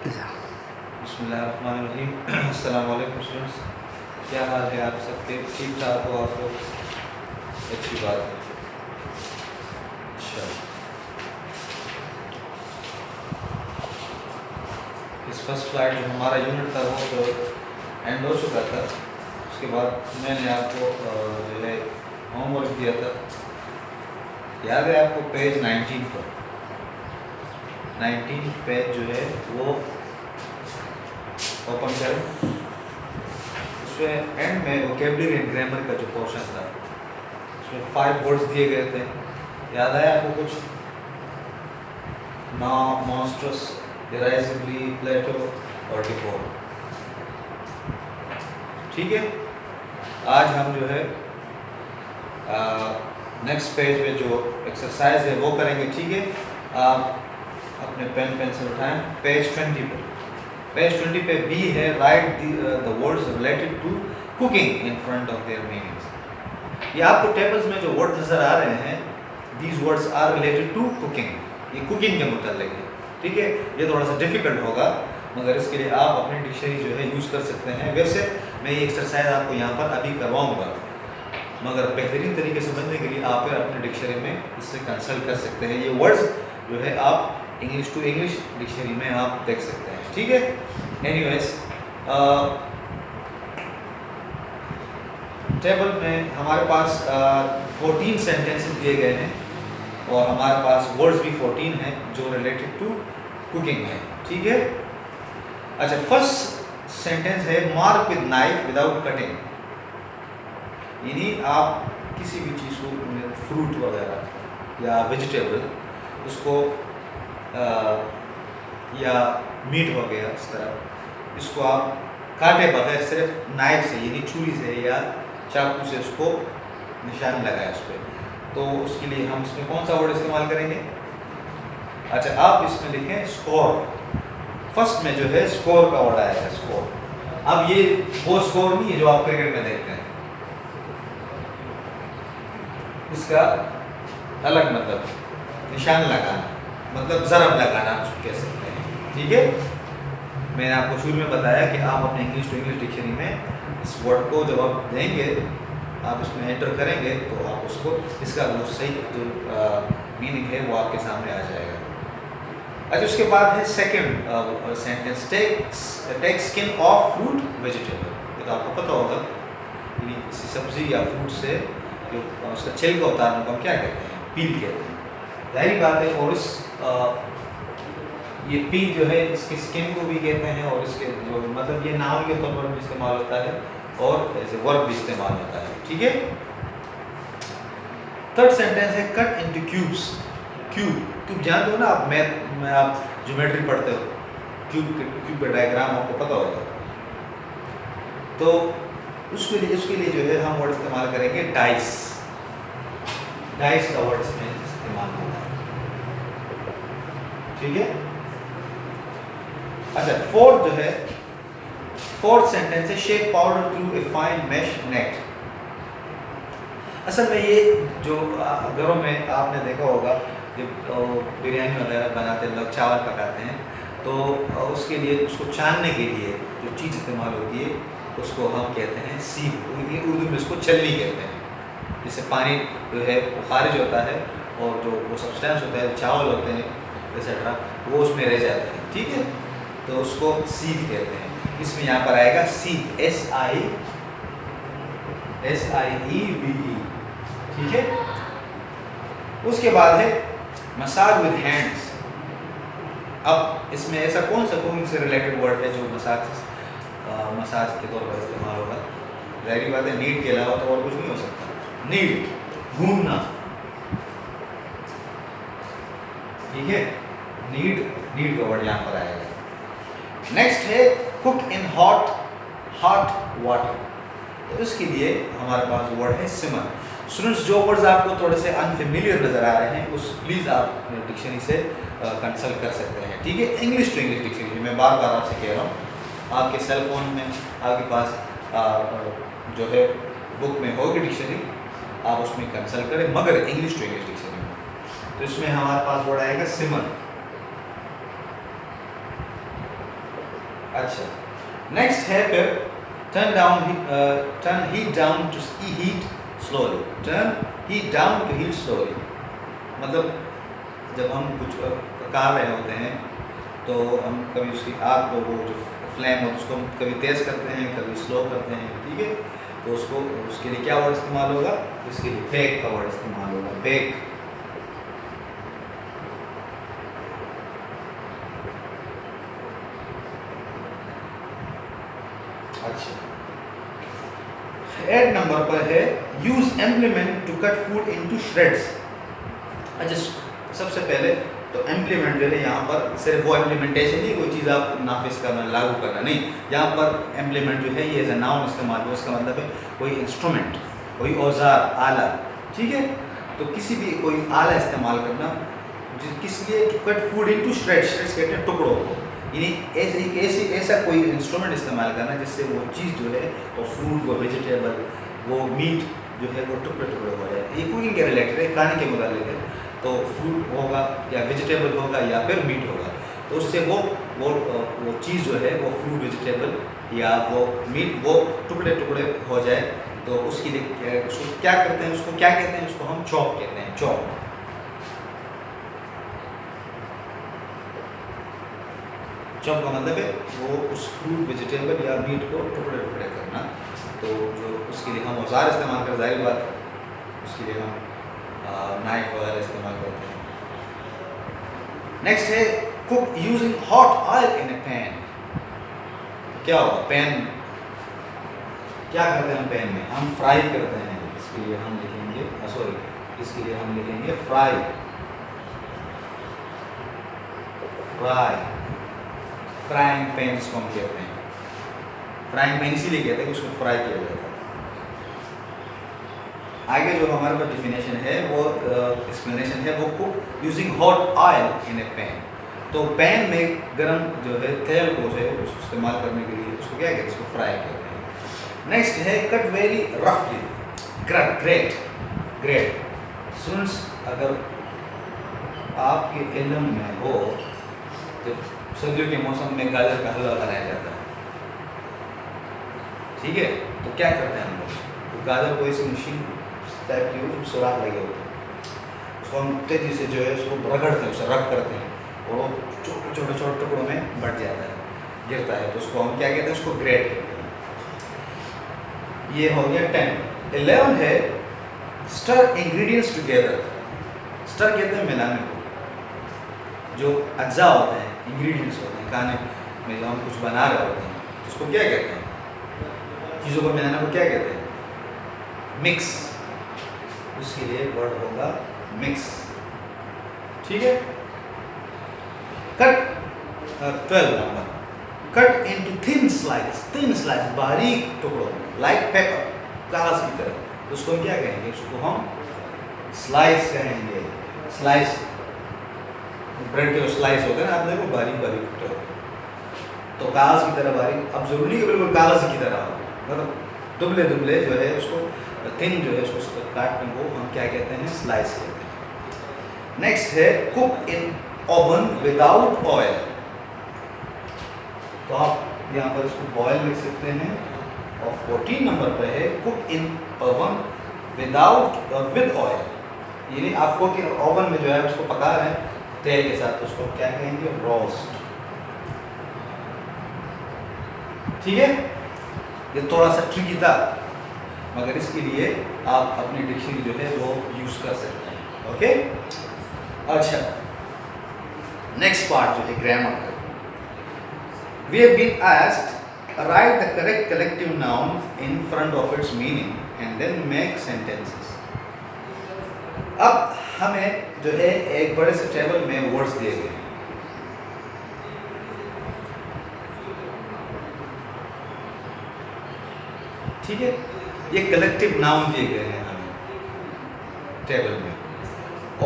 बिस्मिल्लाहिर्रहमानिर्रहीम। अस्सलाम वालेकुम स्टूडेंट्स, क्या हाल है आप सबके? ठीक ठाक हो आप लोग? अच्छी बात है। अच्छा, इस फर्स्ट फ्लाइट जो हमारा यूनिट था वो तो एंड हो चुका था। उसके बाद मैंने आपको जो है होमवर्क दिया था, याद है आपको? पेज 19 पर 19 पेज जो है वो ओपन करें। उसमें एंड में वोकेबलरी एंड ग्रामर का जो पोर्शन था उसमें 5 वर्ड्स दिए गए थे। याद आया आपको कुछ? ना, मॉन्स्ट्रस, डिराइसिवली, प्लेटो और डिफोर। ठीक है, आज हम जो है नेक्स्ट पेज पे जो एक्सरसाइज है वो करेंगे। ठीक है, आप अपने पेन पेंसिल उठाएं। पेज 20 पे, पेज 20 पे बी है, write the words related to cooking in front of their meanings. ये आपको टेबल्स में जो वर्ड नजर आ रहे हैं, these words are related to cooking, ये कुकिंग के मुताल्लिक है। ठीक है, ये थोड़ा सा डिफिकल्ट होगा मगर इसके लिए आप अपनी डिक्शनरी जो है यूज़ कर सकते हैं। वैसे मैं ये एक्सरसाइज आपको यहाँ पर अभी करवाऊँगा मगर बेहतरीन तरीके से समझने के लिए आप अपने डिक्शनरी में इससे कंसल्ट कर सकते हैं। ये वर्ड्स जो है आप इंग्लिश टू इंग्लिश डिक्शनरी में आप देख सकते हैं। ठीक है, एनीवेज टेबल में हमारे पास 14 सेंटेंसेस दिए गए हैं और हमारे पास वर्ड्स भी 14 हैं जो रिलेटेड टू कुकिंग है। ठीक है, अच्छा, फर्स्ट सेंटेंस है mark with knife without cutting. यानी आप किसी भी चीज़ को, फ्रूट वगैरह या वेजिटेबल, उसको या मीट हो गया, इस तरह इसको आप काटे बगैर सिर्फ नाइफ से यानी छुरी से या चाकू से उसको निशान लगाए उस पर, तो उसके लिए हम इसमें कौन सा वर्ड इस्तेमाल करेंगे? अच्छा, आप इसमें लिखें स्कोर। फर्स्ट में जो है स्कोर का वर्ड आएगा, स्कोर। अब ये वो स्कोर नहीं है जो आप क्रिकेट में देखते हैं, इसका अलग मतलब निशान लगाना, मतलब ज़रब लगाना आप कह सकते हैं। ठीक है, मैंने आपको शुरू में बताया कि आप अपने इंग्लिश टू इंग्लिश डिक्शनरी में इस वर्ड को जब आप देंगे, आप इसमें एंटर करेंगे तो आप उसको, इसका जो सही जो मीनिंग है वो आपके सामने आ जाएगा। अच्छा, उसके बाद है second sentence, take skin of fruit vegetable. ये तो आपको पता होगा, यानी किसी सब्जी या फ्रूट से जो उसका छिलका उतारने को हम क्या कहते हैं? पील कहते हैं। जाहिर बात है। और इस ये पील जो है इसकी स्किन को भी कहते हैं और इसके जो मतलब ये नाउन के तौर पर भी इस्तेमाल होता है और ऐसे वर्ब भी इस्तेमाल होता है। ठीक है, थर्ड सेंटेंस है कट इनटू क्यूब्स। क्यूब जानते हो ना आप, मैथ में आप ज्योमेट्री पढ़ते हो, क्यूब का डायग्राम आपको पता होगा। तो उसके लिए जो है हम वर्ड इस्तेमाल करेंगे डाइस। डाइस का वर्ड इसमें इस्तेमाल होगा। ठीक है, अच्छा, फोर्थ जो है, फोर्थ सेंटेंस है shake powder through a fine mesh net. असल में ये जो घरों में आपने देखा होगा, जब बिरयानी वगैरह बनाते हैं लोग, चावल पकाते हैं, तो उसके लिए, उसको छानने के लिए जो चीज़ इस्तेमाल होती है उसको हम कहते हैं सीप, उर्दू में इसको छलनी कहते हैं। जिससे पानी जो है वो खारिज होता है और जो वो सब्सटेंस होता है, चावल होते हैं एक्सेट्रा, वो उसमें रह जाते हैं। ठीक है, तो उसको सीप कहते हैं। इसमें यहाँ पर आएगा सीप, SIEVE। ठीक है, उसके बाद है मसाज विद हैंड्स। अब इसमें ऐसा कौन सा कुकिंग से रिलेटेड वर्ड है जो मसाज के तौर पर इस्तेमाल होगा? जाहिर बात है, नीड के अलावा तो और कुछ नहीं हो सकता। नीड, घूमना। ठीक है, नीड का वर्ड यहाँ पर आएगा। नेक्स्ट है कुक इन हॉट वाटर। तो इसके लिए हमारे पास वर्ड है सिमर। स्टूडेंट्स, जो वर्ड्स आपको थोड़े से अनफेमिलियर नज़र आ रहे हैं उस प्लीज़ आप डिक्शनरी से कंसल्ट कर सकते हैं। ठीक है, इंग्लिश टू इंग्लिश डिक्शनरी मैं बार बार आपसे कह रहा हूँ, आपके सेल फोन में आपके पास जो है बुक में होगी डिक्शनरी, आप उसमें कंसल्ट करें, मगर इंग्लिश टू इंग्लिश डिक्शनरी में। तो इसमें हमारे पास वर्ड आएगा सिमर। अच्छा, नेक्स्ट है फिर turn heat down to heat slowly. Turn heat down to heat slowly. मतलब जब हम कुछ पका रहे होते हैं तो हम कभी उसकी आग को, वो जो फ्लेम हो उसको हम कभी तेज़ करते हैं, कभी स्लो करते हैं, ठीक है। तो उसको, उसके लिए क्या वर्ड इस्तेमाल होगा, इसके लिए बेक का वर्ड इस्तेमाल होगा, बेक। अच्छा, एड नंबर पर है use implement to cut food into shreds. अच्छा, सबसे पहले तो इम्प्लीमेंट जो है यहाँ पर सिर्फ वो इम्प्लीमेंटेशन नहीं, कोई चीज़ आप नाफिज करना, लागू करना नहीं। यहाँ पर इम्प्लीमेंट जो है ये एज ए नाउन इस्तेमाल हो, इसका मतलब है कोई इंस्ट्रूमेंट, कोई औजार, आला, ठीक है। तो किसी भी कोई आला इस्तेमाल करना किस लिए, to cut food into shreds, shreds कहते हैं टुकड़ों को, यानी ऐसा कोई इंस्ट्रूमेंट इस्तेमाल करना जिससे वो चीज़ जो है, वो फ्रूट, वो वेजिटेबल, वो मीट जो है वो टुकड़े टुकड़े हो जाए। ये कुकिंग के रिलेटेड है, खाने के मुताबिक है। तो फ्रूट होगा या वेजिटेबल होगा या फिर मीट होगा, तो उससे वो चीज़ जो है, वो फ्रूट, वेजिटेबल या वो मीट, वो टुकड़े टुकड़े हो जाए। तो उसके लिए उसको क्या करते हैं, उसको क्या कहते हैं, उसको हम चॉप कहते हैं, चॉप। चॉप का मतलब है वो उस फ्रूट, वेजिटेबल या मीट को टुकड़े टुकड़े करना। तो जो उसके लिए हम औजार इस्तेमाल कर, जाहिर बात उसके लिए हम नाइफ वगैरह इस्तेमाल करते हैं। नेक्स्ट है cook using hot oil in A pan. क्या होगा, पैन क्या करते हैं हम, पैन में हम फ्राई करते हैं। इसके लिए हम लिखेंगे, सॉरी, इसके लिए हम लिखेंगे फ्राई, फ्राई, फ्राइंग पैन जिसको हम कहते हैं। फ्राइंग पैन इसीलिए कहते हैं कि उसको फ्राई किया जाता है। आगे जो हमारे पास डिफिनेशन है, वो एक्सप्लेनेशन है, वो cook using hot oil in A pan. तो पैन में गर्म जो है तेल को जो है उसको इस्तेमाल करने के लिए उसको क्या कहते हैं, उसको फ्राई कहते हैं। नेक्स्ट है कट वेरी रफली, ग्रेट, ग्रेट। स्टूडेंट्स, अगर आपके इल्म में हो तो सर्दियों के मौसम में गाजर का हलवा बनाया जाता है, ठीक है। तो क्या करते हैं हम लोग, तो गाजर को इस मशीन टाइप की सुराख लगे होते हैं, उसको हम तेज़ी से जो है उसको रगड़ते हैं, उसे रब करते हैं और वो छोटे छोटे छोटे टुकड़ों में बढ़ जाता है, गिरता है। तो उसको हम क्या कहते हैं, उसको ग्रेट कहते हैं। ये हो गया 10। 11 है स्टर इंग्रेडिएंट्स टुगेदर। स्टर कहते हैं मिलाने को, जो अज्जा होते हैं, इंग्रेडिएंट्स होते हैं खाने में, जो हम कुछ बना रहे होते हैं, उसको क्या कहते हैं, चीज़ों को मिलाने को क्या कहते हैं, मिक्स। उसके लिए वर्ड होगा मिक्स, ठीक है। Cut 12 number, cut into thin slice, thin slice, बारीक टुकड़ों, लाइक पेपर, कागज की तरह। तो उसको हम क्या कहेंगे, उसको हम स्लाइस कहेंगे। स्लाइस, ब्रेड के जो स्लाइस होते हैं ना, आप देखो बारीक बारीक टुकड़े, तो कागज की तरह बारीक। अब जरूरी नहीं कि बिल्कुल कागज की तरह हो, मतलब दुबले दुबले जो है उसको, थिन जो है उसको काटने को हम क्या कहते हैं, स्लाइस कहते हैं। नेक्स्ट है cook in oven without oil. तो आप यहाँ पर इसको बॉयल लिख सकते हैं। और 14 नंबर पर है cook in oven without with oil, यानी आपको कि ओवन में जो है उसको पका रहे हैं तेल के साथ, तो उसको क्या कहेंगे, रोस्ट, ठीक है। ये थोड़ा सा ट्रिकी था, मगर इसके लिए आप अपनी डिक्शनरी जो है वो यूज़ कर सकते हैं, ओके। अच्छा, नेक्स्ट पार्ट जो है ग्रामर का। We have been asked write the correct collective noun in front of its meaning and then make sentences. अब हमें जो है एक बड़े से टेबल में वर्ड्स दिए गए हैं, ठीक है। ये कलेक्टिव नाउन दिए गए हैं हमें टेबल में,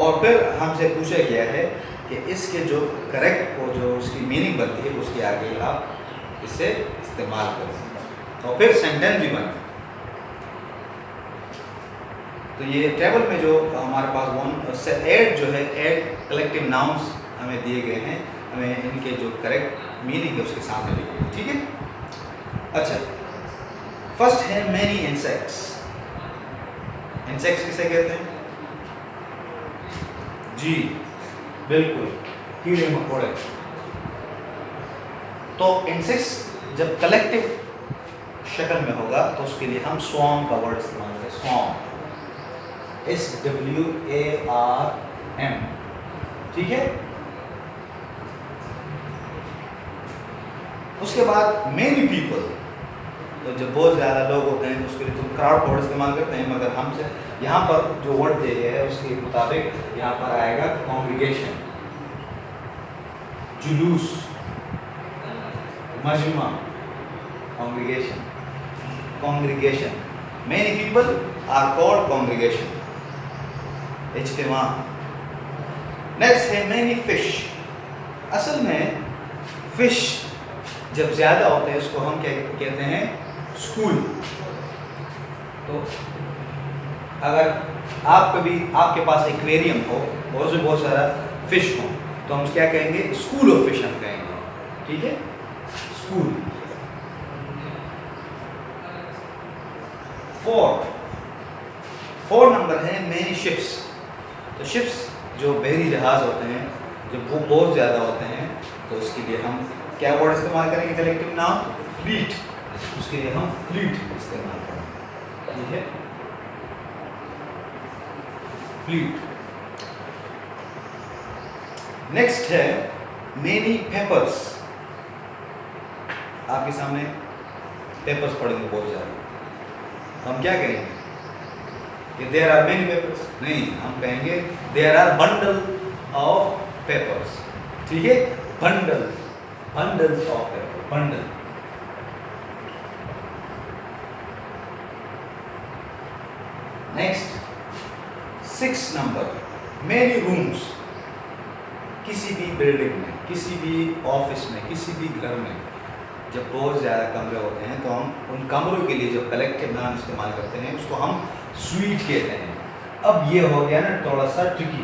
और फिर हमसे पूछा गया है कि इसके जो करेक्ट को जो उसकी मीनिंग बनती है उसके आगे आप इसे इस्तेमाल करें, और फिर सेंटेंस भी बना। तो ये टेबल में जो हमारे पास 8 जो है 8 कलेक्टिव नाउन्स हमें दिए गए हैं, हमें इनके जो करेक्ट मीनिंग है उसके सामने लिखिए, ठीक है। अच्छा, फर्स्ट है मैनी इंसेक्ट्स। इंसेक्ट्स किसे कहते हैं? जी बिल्कुल, कीड़े मकोड़े। तो इंसेक्ट्स जब कलेक्टिव शक्ल में होगा तो उसके लिए हम स्वॉर्म का वर्ड इस्तेमाल करें, स्वॉर्म, SWARM, ठीक है। उसके बाद मेनी पीपल, तो जब बहुत ज़्यादा लोग होते हैं तो उसके लिए तो क्राउड वर्ड इस्तेमाल करते हैं, मगर हमसे यहाँ पर जो वर्ड दिया गया है उसके मुताबिक यहाँ पर आएगा कॉन्ग्रीगेशन, जुलूस, मजमा, congregation, congregation. Many people are called congregation, इज्तिमा। नेक्स्ट है मेनी फिश। असल में फिश जब ज़्यादा होते हैं उसको हम क्या कहते हैं? स्कूल। तो अगर आप कभी आपके पास एक्वेरियम हो और उसमें बहुत सारा फिश हो तो हम क्या कहेंगे? स्कूल ऑफ फिश हम कहेंगे, ठीक है, स्कूल। फोर नंबर है मेनी शिप्स। तो शिप्स जो बहरी जहाज़ होते हैं, जब वो बहुत ज़्यादा होते हैं तो उसके लिए हम क्या वर्ड इस्तेमाल करेंगे? कलेक्टिव नाम, फ्लीट। उसके लिए हम फ्लीट इस्तेमाल करेंगे, ठीक है, फ्लीट। नेक्स्ट है मेनी पेपर्स। आपके सामने पेपर्स पड़ेंगे बहुत ज़्यादा, हम क्या कहेंगे? कि देयर आर मेनी पेपर्स? नहीं, हम कहेंगे there are bundle of papers, ठीक है, bundle, bundles of paper, bundle. Next 6 number, many rooms. किसी भी बिल्डिंग में, किसी भी ऑफिस में, किसी भी घर में जब बहुत ज़्यादा कमरे होते हैं तो हम उन कमरों के लिए जो कलेक्टिव नाम इस्तेमाल करते हैं उसको हम स्वीट कहते हैं। अब ये हो गया ना थोड़ा सा ट्रिकी।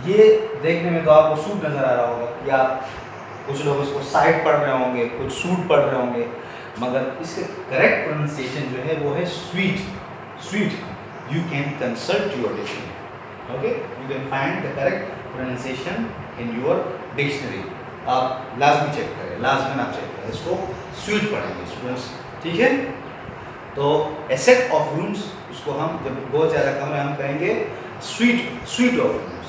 ये देखने में तो आपको सूट नज़र आ रहा होगा, या कुछ लोग इसको साइड पढ़ रहे होंगे, कुछ सूट पढ़ रहे होंगे, मगर इसके करेक्ट प्रोनाउंसिएशन जो है वो है sweet, sweet. You can consult your dictionary, okay, you can find the correct pronunciation in your dictionary. आप लाजमी चेक करें, लाजमी आप चेक करें, इसको स्वीट पढ़ेंगे स्टूडेंट्स, ठीक है। तो ए सेट ऑफ रूम्स, उसको हम जब बहुत ज़्यादा कमरे हम कहेंगे sweet, sweet of rooms.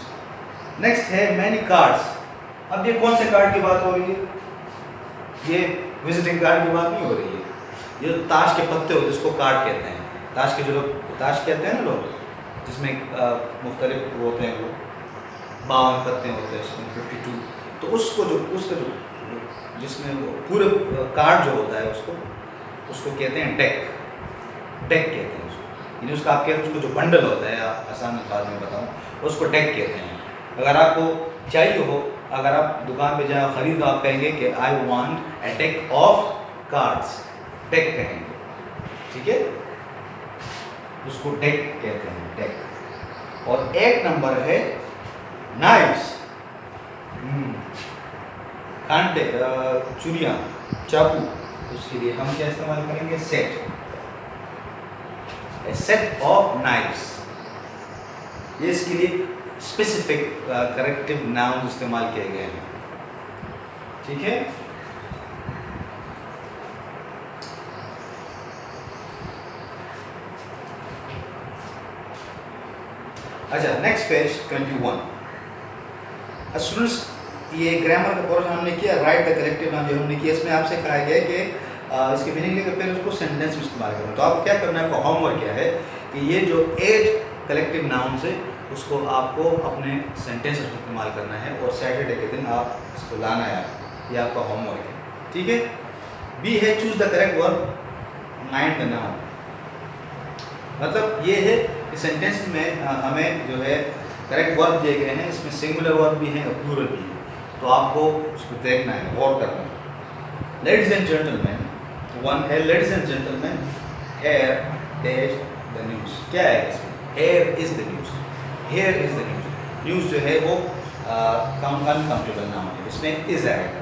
Next है मैनी कार्ड्स। अब ये कौन से कार्ड की बात हो रही है? ये विजिटिंग कार्ड की बात नहीं हो रही है, ये ताश के पत्ते होते हैं इसको कार्ड कहते हैं। ताश के जो लोग ताश कहते हैं ना लोग, जिसमें मुख्तलिफ होते हैं, वो 52 पत्ते होते हैं उसमें 52, तो उसको जो उसका जो जिसमें वो पूरे कार्ड जो होता है उसको कहते हैं डेक, डेक कहते हैं उसको, यानी उसका आप कहते हैं उसको जो बंडल होता है, आसान अंदाज में बताऊँ, उसको डेक कहते हैं। अगर आपको चाहिए हो, अगर आप दुकान पे जाए खरीद, आप कहेंगे कि I want a deck of cards, deck कहेंगे, ठीक है, उसको डेक कहते हैं, डेक। और एक नंबर है नाइफ्स, कांटे, चुरियाँ, चाकू, उसके लिए हम क्या इस्तेमाल करेंगे? Set, A set of knifes. ये इसके लिए स्पेसिफिक करेक्टिव नाउन इस्तेमाल किए गए हैं, ठीक है। अच्छा, नेक्स्ट पेज 21। स्टूडेंट्स, ये ग्रामर का कोर्स हमने किया, राइट द करेक्टिव नाउन जो हमने किया, इसमें आपसे कहा गया कि इसके मीनिंग लेकर फिर उसको सेंटेंस में इस्तेमाल करना। तो आपको क्या करना है, आपका होमवर्क क्या है कि ये जो 8 कलेक्टिव नाउन है उसको आपको अपने सेंटेंस में इस्तेमाल करना है, और सैटरडे के दिन आप इसको लाना है, ये आपका होमवर्क है, ठीक है। बी है choose the correct verb, mind the noun. मतलब ये है कि सेंटेंस में हमें जो है करेक्ट वर्ब दिए गए हैं, इसमें सिंगुलर वर्ब भी हैं और प्लूरल भी है, तो आपको उसको देखना है, गौर करना है। लेडीज एंड जेंटलमैन, वन है ladies and gentleman, here dash the news. क्या है इसमें? Here is the news, here is the news. News जो है वो अनकाउंटेबल नाउन है, इसमें इज आएगा।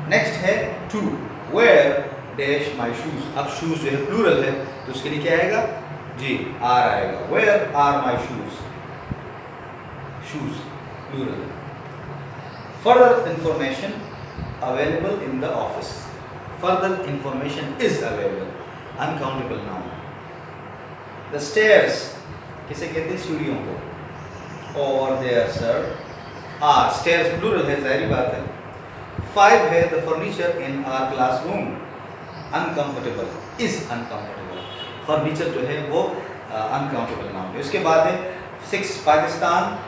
नेक्स्ट है two where dash my shoes. अब शूज जो है प्लूरल है तो उसके लिए क्या आएगा जी आर आएगा। Where are my shoes, shoes plural. Further information available in the office, further information is available, uncountable noun. The stairs किसे कहते हैं सीढ़ियों को। और there sir are, stairs plural है जाहिर बात है। 5 है the furniture in our classroom uncomfortable, is uncomfortable, furniture जो है वो अनकाउंटेबल नाउन है। उसके बाद है 6 Pakistan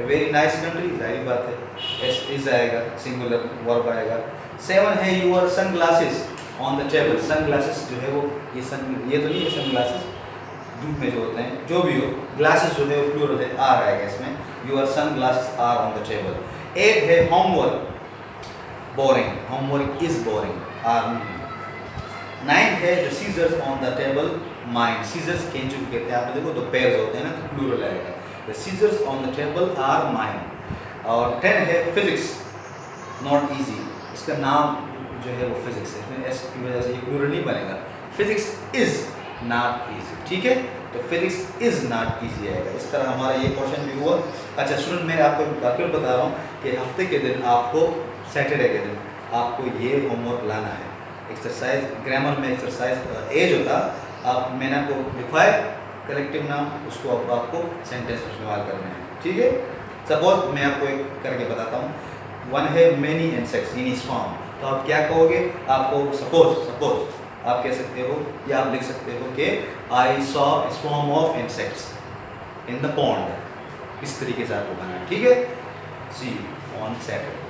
a very nice country, जाहिर बात है एस इज आएगा, सिंगुलर वर्ब आएगा। 7 है your sunglasses on the table, sunglasses जो है वो ये तो नहीं है सन ग्लासेस धूप में जो होते हैं, जो भी हो ग्लासेस जो है वो प्लूरल है, आर आएगा इसमें। Your sunglasses are on the table. 8 है homework boring, homework is boring, are नहीं। 9 है the scissors on the table mine, scissors कैंची को कहते हैं, आप देखो दो पेयर्स होते हैं ना तो प्लूरल आएगा। The scissors on the table are mine. और 10 है फिजिक्स नॉट इजी, इसका नाम जो है वो फिजिक्स है, इसमें एस की वजह से ये प्लूरल नहीं बनेगा। फिजिक्स इज नॉट इजी, ठीक है, तो फिजिक्स इज नॉट इजी आएगा। इस तरह हमारा ये क्वेश्चन भी हुआ। अच्छा स्टूडेंट, मैं आपको क्यों बता रहा हूँ कि हफ्ते के दिन आपको सैटरडे के दिन आपको ये होमवर्क लाना है। एक्सरसाइज ग्रामर में एक्सरसाइज एज होता, आप मैंने आपको लिखवाए कलेक्टिव नाम, उसको अब आपको सेंटेंस में इस्तेमाल करना है, ठीक है। सपोज मैं आपको एक करके बताता हूँ। 1 है मैनी इंसेक्ट्स इन स्वॉर्म, तो आप क्या कहोगे, आपको सपोज आप कह सकते हो या आप लिख सकते हो कि I saw a swarm of insects in the pond, इस तरीके से आपको बनाना है, ठीक है। सी ऑन सैटरडे।